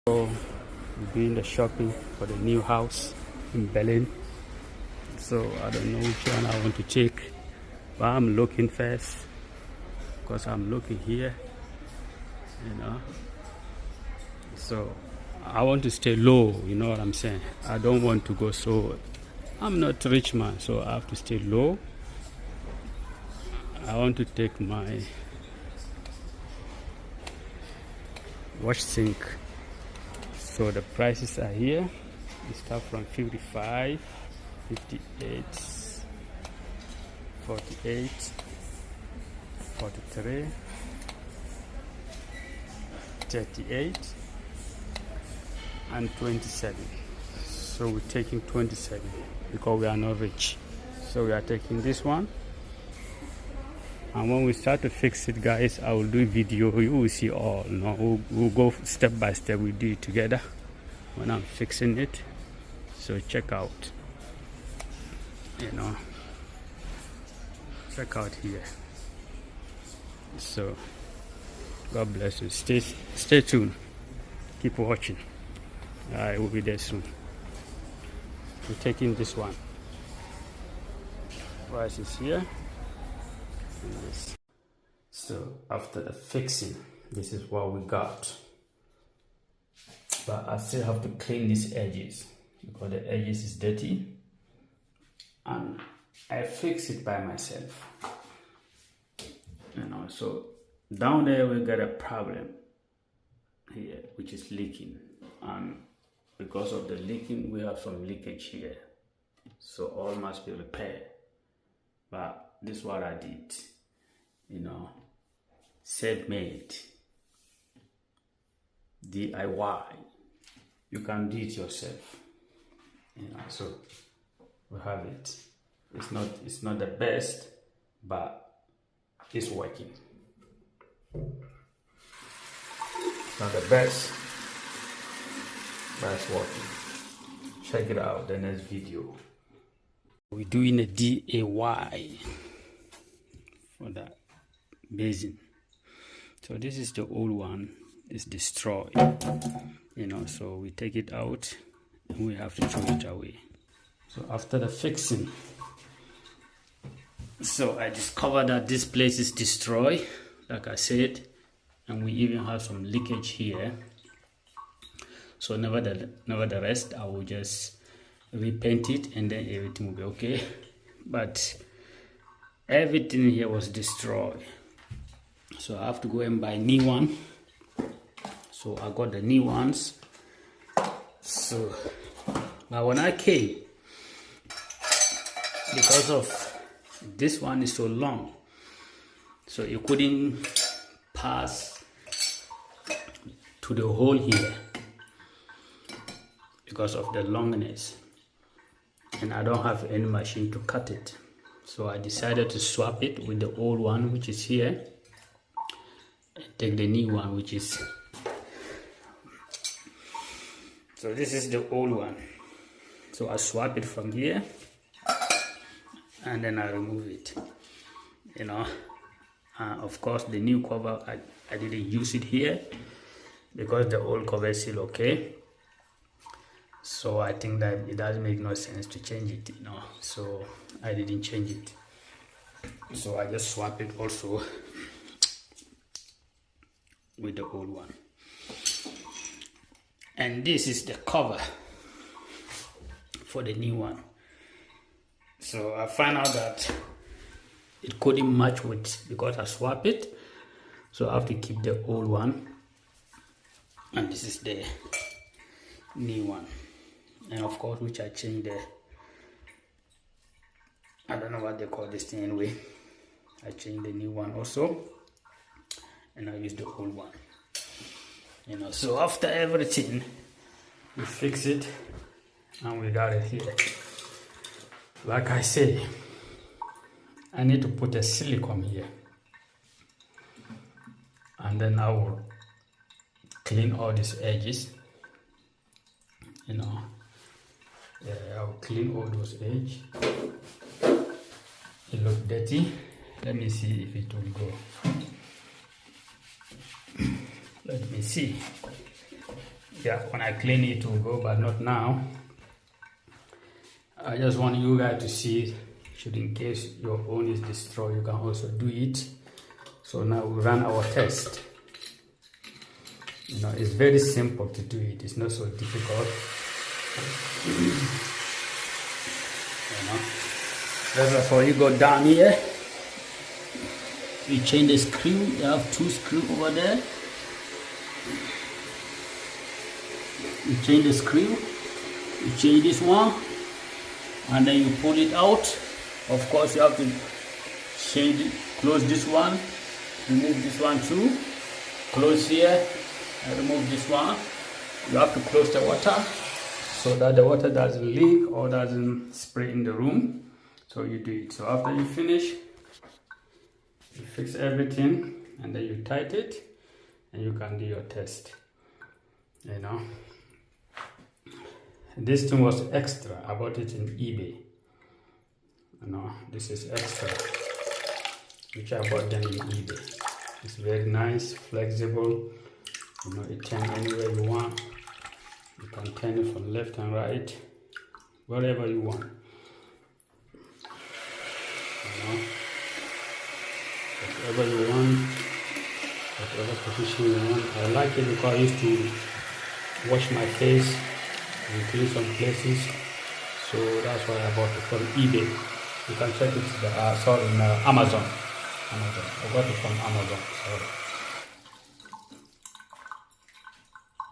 So we're doing the shopping for the new house in Berlin. So I don't know which one I want to take, but I'm looking first because I'm looking here, so I want to stay low, you know what I'm saying. I don't want to go, so I'm not a rich man, so I have to stay low. I want to take my wash sink. So the prices are here. We start from 55, 58, 48, 43, 38, and 27. So we're taking 27 because we are not rich. So we are taking this one. And when we start to fix it, guys, I will do a video. You will see all. We'll go step by step. We do it together when I'm fixing it. So check out. Check out here. So God bless you. Stay tuned. Keep watching. I will be there soon. We're taking this one. Price is here. This. So after the fixing, this is what we got, but I still have to clean these edges because the edges is dirty, and I fix it by myself, so down there we got a problem here which is leaking, and because of the leaking we have some leakage here, so all must be repaired. But this is what I did, self-made, DIY. You can do it yourself, so we have it. It's not the best, but it's working. It's not the best, but it's working. Check it out, the next video. We're doing a DIY for that basin. So this is the old one, it's destroyed, so we take it out and we have to throw it away. So after the fixing, so I discovered that this place is destroyed, like I said, and we even have some leakage here. So nevertheless, I will just repaint it and then everything will be okay. But everything here was destroyed, so I have to go and buy new one. So I got the new ones. So but when I came, because of this one is so long, so you couldn't pass to the hole here because of the longness, and I don't have any machine to cut it. So I decided to swap it with the old one, which is here, and take the new one, which is, so this is the old one. So I swap it from here and then I remove it, of course the new cover, I didn't use it here because the old cover is still okay. So I think that it doesn't make no sense to change it, so I didn't change it. So I just swap it also with the old one. And this is the cover for the new one. So I found out that it couldn't match with, because I swapped it, so I have to keep the old one, and this is the new one. And of course, which I changed the, I don't know what they call this thing anyway. I changed the new one also, and I used the old one. So after everything, we fix it, and we got it here. Like I say, I need to put a silicone here, and then I will clean all these edges. I'll clean all those edges. It looks dirty. Let me see if it will go. Let me see. Yeah, when I clean it will go, but not now. I just want you guys to see, should in case your own is destroyed, you can also do it. So now we run our test. You know, it's very simple to do it. It's not so difficult. You know, that's before you go down here. You change the screw. You have 2 screws over there. You change the screw. You change this one, and then you pull it out. Of course, you have to change it. Close this one. Remove this one too. Close here. And remove this one. You have to close the water so that the water doesn't leak or doesn't spray in the room. So you do it. So after you finish, you fix everything and then you tighten it and you can do your test. You know, this thing was extra. I bought it in eBay. You know, this is extra, which I bought them in eBay. It's very nice, flexible. You know, it turns anywhere you want. You can turn it from left and right, wherever you want. You know, whatever you want, whatever position you want. I like it because I used to wash my face and clean some places. So that's why I bought it from eBay. You can check it in Amazon. I got it from Amazon.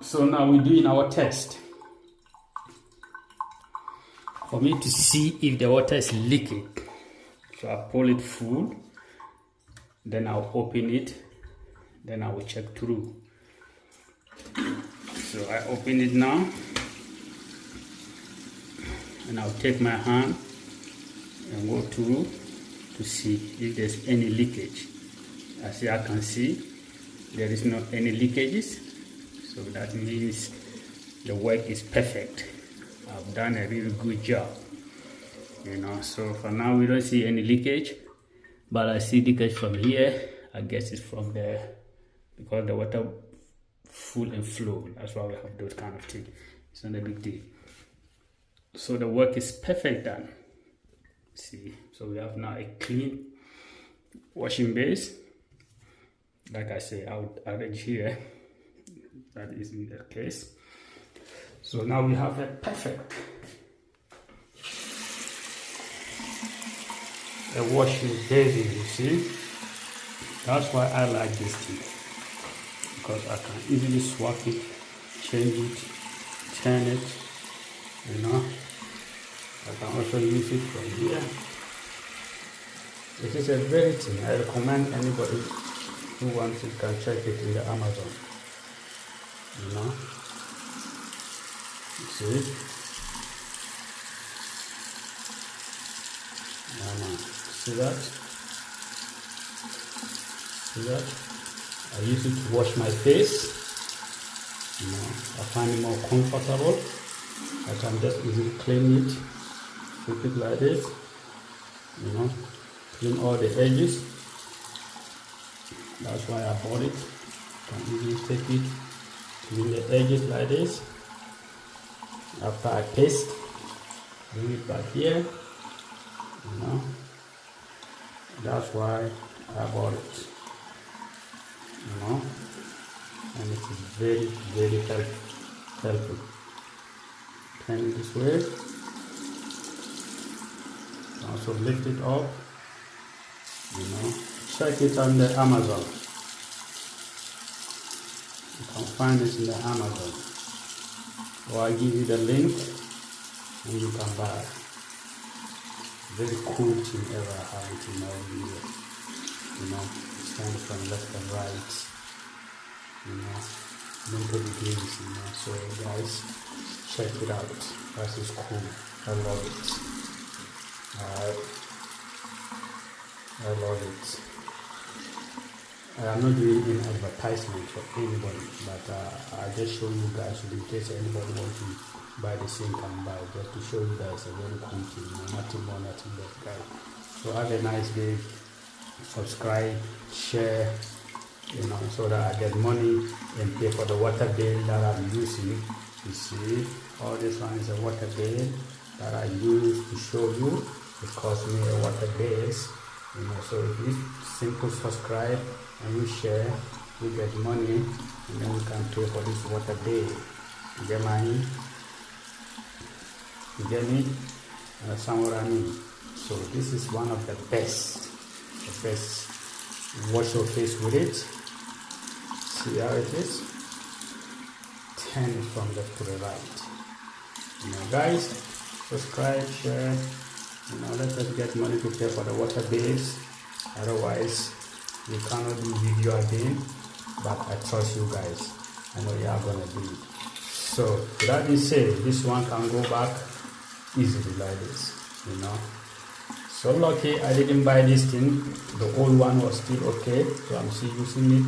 So now we're doing our test. For me to see if the water is leaking. So I pull it full, then I'll open it, then I will check through. So I open it now, and I'll take my hand and go through to see if there's any leakage. As I can see, there is not any leakages. So that means the work is perfect. I've done a really good job. You know, so for now we don't see any leakage, but I see leakage from here. I guess it's from there because the water full and flow. That's why we have those kind of things. It's not a big deal. So the work is perfect done. See, so we have now a clean washing base. Like I say, I would arrange here. That is in the case. So now we have a perfect washing basin, you see. That's why I like this thing, because I can easily swap it, change it, turn it, you know. I can also use it from here. It is a very thing. I recommend anybody who wants it can check it in the Amazon. You know, see, see that? See that? I use it to wash my face. You know, I find it more comfortable. I can just easily clean it, keep it like this. You know, clean all the edges. That's why I bought it. I can easily take it. Clean the edges like this. After I paste, bring it back here. You know, that's why I bought it. You know, and it is very, very helpful. Turn it this way. Also lift it up. You know, check it on the Amazon. You can find it in the Amazon, or I give you the link and you can buy. Very cool thing ever I have it in my video. You know, stand from left and right. You know, don't take the games, you know. So guys, check it out. That is cool. I love it. I love it. I'm not doing any advertisement for anybody, but I just show you guys in case anybody wants to buy the sink and buy, just to show you guys a very cool thing, nothing more, nothing less, guys. So have a nice day. Subscribe, share, you know, so that I get money and pay for the water bill that I'm using. You see, all this one is a water bill that I use to show you. It costs me a water bill, you know. So if you simple subscribe and you share, you get money, and then you can pay for this water bill. You get money? You get me? Understand what I mean? So this is one of the best. Wash your face with it. See how it is? Turn it from left to the right. You know, guys, subscribe, share. You know, let us get money to pay for the water bills. Otherwise, we cannot do video again. But I trust you guys. I know you are gonna do it. So with that being said, this one can go back easily like this. You know. So lucky I didn't buy this thing. The old one was still okay, so I'm still using it.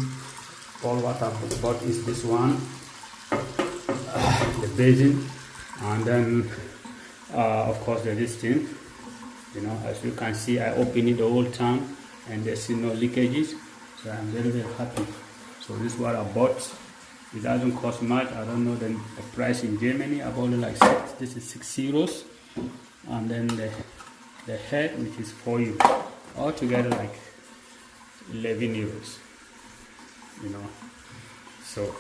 All what I've bought is this one, the basin, and then of course this thing. You know, as you can see, I opened it the whole time and there's no leakages, so I'm very happy. So this is what I bought. It doesn't cost much. I don't know the price in Germany. I bought it like this is 6 euros, and then the head, which is 4 euros, altogether like 11 euros, you know. So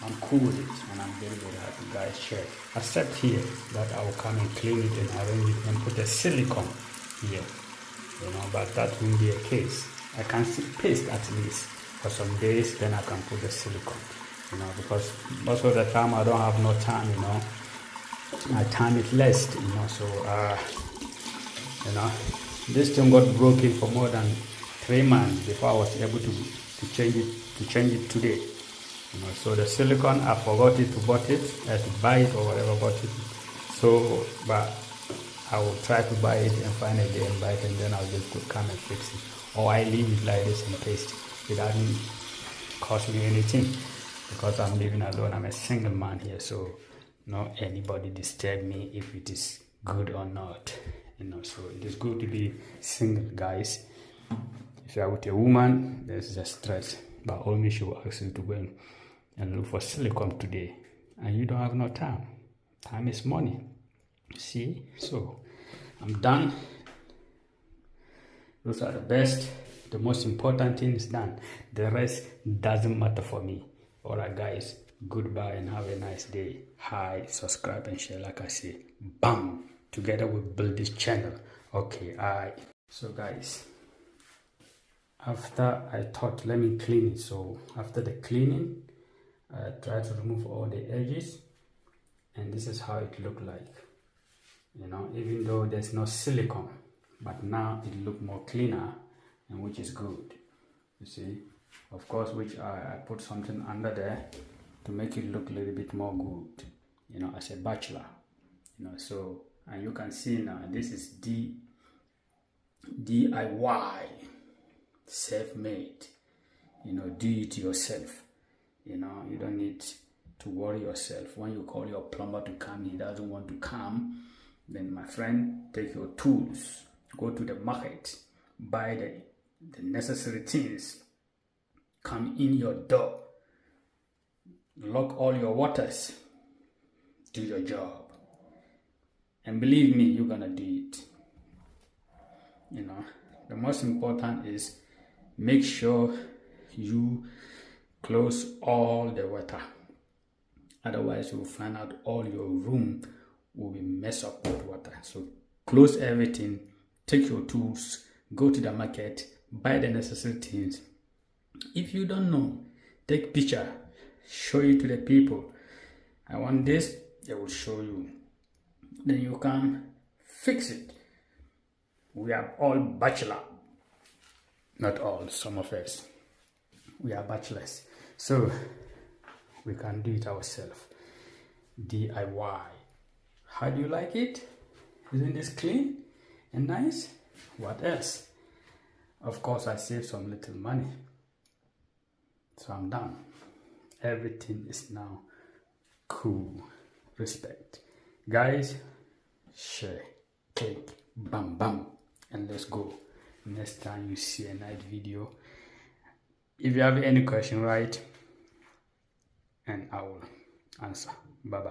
I'm cool with it, and I'm very happy, guys. Share, except here that I will come and clean it and arrange it and put a silicone here, you know, but that won't be a case. I can paste at least for some days, then I can put the silicone, you know, because most of the time I don't have no time, you know. My time is less, you know. So you know, this thing got broken for more than 3 months before I was able to change it today. You know, so the silicone, I forgot it to bought it, I had to buy it or whatever, bought it. So, but I will try to buy it and find a day and buy it, and then I'll just come and fix it. Or I leave it like this and paste it. It doesn't cost me anything because I'm living alone. I'm a single man here, so not anybody disturb me if it is good or not. You know, so it is good to be single, guys. If you are with a woman, there's a stress, but always she will ask you to go and look for silicone today, and you don't have no time. Time is money. See, so I'm done. Those are the best. The most important thing is done. The rest doesn't matter for me. All right, guys, goodbye and have a nice day. Hi, subscribe and share, like I say. Bam. Together we build this channel. Okay, so guys, after I thought, let me clean it. So after the cleaning, I try to remove all the edges, and this is how it look like. You know, even though there's no silicone, but now it look more cleaner, and which is good. You see, of course, which I put something under there to make it look a little bit more good. You know, as a bachelor. You know, so. And you can see now, this is DIY, self-made. You know, do it yourself. You know, you don't need to worry yourself. When you call your plumber to come, he doesn't want to come, then my friend, take your tools, go to the market, buy the necessary things, come in your door, lock all your waters, do your job. And believe me, you're gonna do it. You know, the most important is make sure you close all the water. Otherwise, you'll find out all your room will be messed up with water. So close everything, take your tools, go to the market, buy the necessary things. If you don't know, take picture, show it to the people. I want this, they will show you. Then you can fix it. We are all bachelor. Not all, some of us. We are bachelors. So we can do it ourselves. DIY. How do you like it? Isn't this clean and nice? What else? Of course, I saved some little money. So I'm done. Everything is now cool. Respect. Guys, share, click, bam, bam, and let's go. Next time you see a night video, If you have any question, write and I will answer. Bye bye.